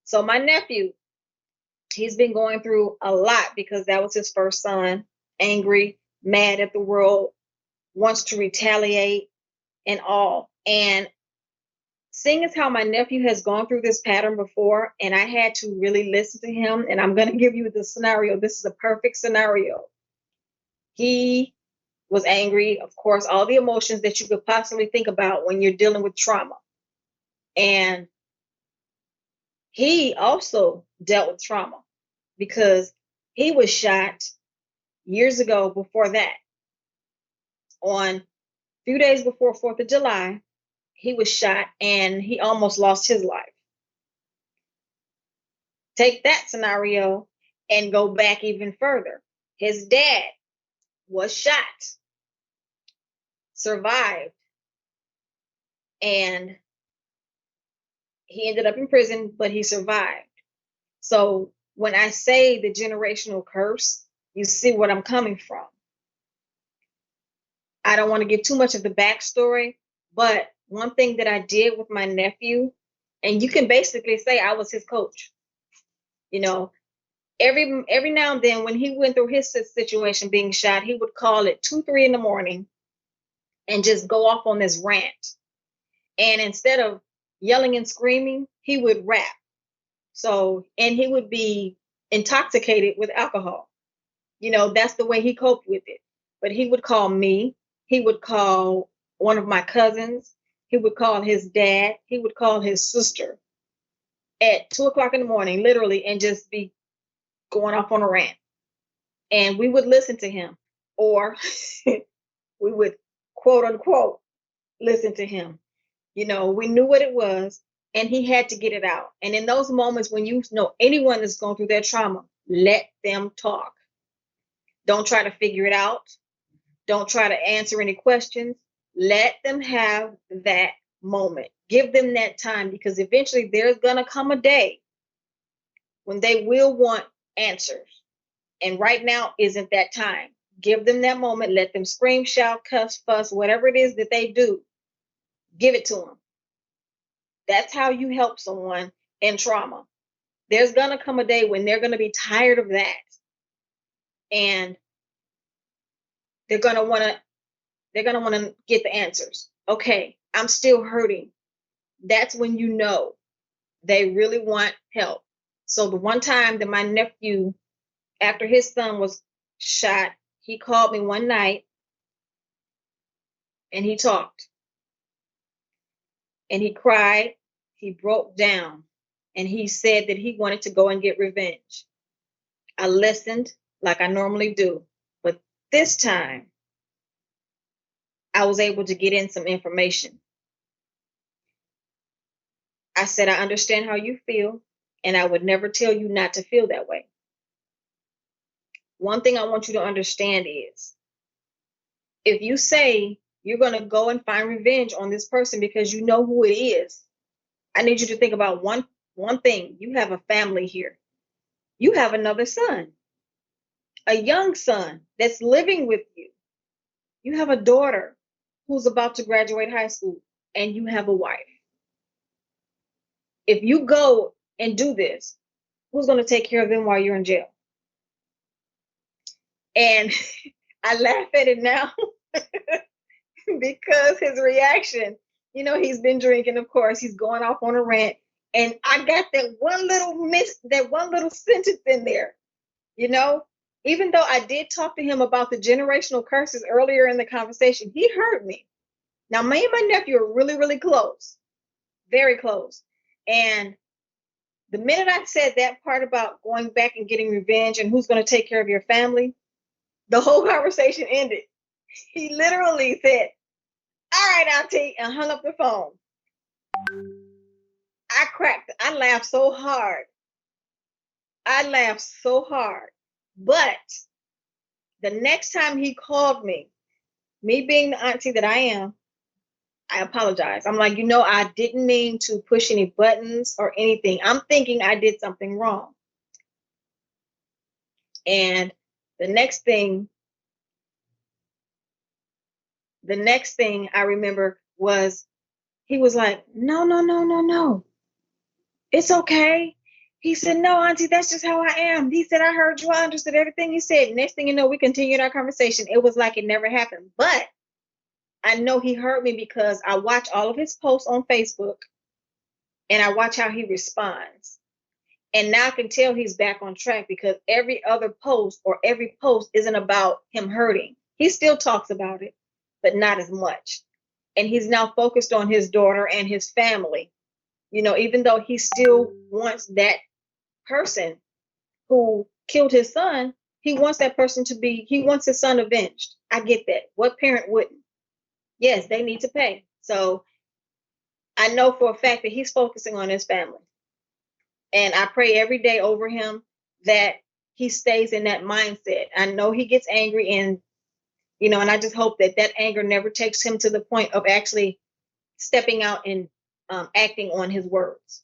So my nephew, he's been going through a lot because that was his first son, angry, mad at the world, wants to retaliate and all. And seeing as how my nephew has gone through this pattern before, and I had to really listen to him, and I'm going to give you the scenario. This is a perfect scenario. He was angry, of course, all the emotions that you could possibly think about when you're dealing with trauma. And he also dealt with trauma because he was shot years ago before that. On a few days before 4th of July, he was shot and he almost lost his life. Take that scenario and go back even further. His dad was shot, survived, and he ended up in prison, but he survived. So when I say the generational curse, you see what I'm coming from. I don't want to give too much of the backstory, but one thing that I did with my nephew, and you can basically say I was his coach. You know, every now and then when he went through his situation being shot, he would call at 2, 3 in the morning and just go off on this rant. And instead of yelling and screaming, he would rap. So, and he would be intoxicated with alcohol. You know, that's the way he coped with it. But he would call me. He would call one of my cousins. He would call his dad. He would call his sister at 2 o'clock in the morning, literally, and just be going off on a rant. And we would listen to him, or we would quote unquote listen to him. You know, we knew what it was, and he had to get it out. And in those moments when you know anyone that's going through their trauma, let them talk. Don't try to figure it out. Don't try to answer any questions. Let them have that moment. Give them that time, because eventually there's going to come a day when they will want answers. And right now isn't that time. Give them that moment. Let them scream, shout, cuss, fuss, whatever it is that they do. Give it to them. That's how you help someone in trauma. There's going to come a day when they're going to be tired of that. And they're going to want to get the answers. Okay, I'm still hurting. That's when you know they really want help. So the one time that my nephew, after his son was shot, he called me one night and he talked. And he cried, he broke down, and he said that he wanted to go and get revenge. I listened like I normally do, but this time I was able to get in some information. I said, I understand how you feel, and I would never tell you not to feel that way. One thing I want you to understand is, if you say you're going to go and find revenge on this person because you know who it is, I need you to think about one thing. You have a family here. You have another son, a young son that's living with you. You have a daughter who's about to graduate high school, and you have a wife. If you go and do this, who's going to take care of them while you're in jail? And I laugh at it now because his reaction, you know, he's been drinking, of course, he's going off on a rant. And I got that one little sentence in there, you know, even though I did talk to him about the generational curses earlier in the conversation, he heard me. Now, me and my nephew are really, really close, very close. And the minute I said that part about going back and getting revenge and who's going to take care of your family, the whole conversation ended. He literally said, all right, Auntie, and hung up the phone. I laughed so hard. But the next time he called me being the auntie that I am, I apologize. I'm like, I didn't mean to push any buttons or anything. I'm thinking I did something wrong. And the next thing I remember was he was like, no. It's okay. He said, no, Auntie, that's just how I am. He said, I heard you. I understood everything you said. Next thing you know, we continued our conversation. It was like it never happened. But I know he heard me because I watch all of his posts on Facebook and I watch how he responds. And now I can tell he's back on track because every other post or every post isn't about him hurting. He still talks about it, but not as much. And he's now focused on his daughter and his family. You know, even though he still wants that person who killed his son, he wants that person to be, he wants his son avenged. I get that. What parent wouldn't? Yes, they need to pay. So I know for a fact that he's focusing on his family. And I pray every day over him that he stays in that mindset. I know he gets angry and, you know, and I just hope that that anger never takes him to the point of actually stepping out and acting on his words.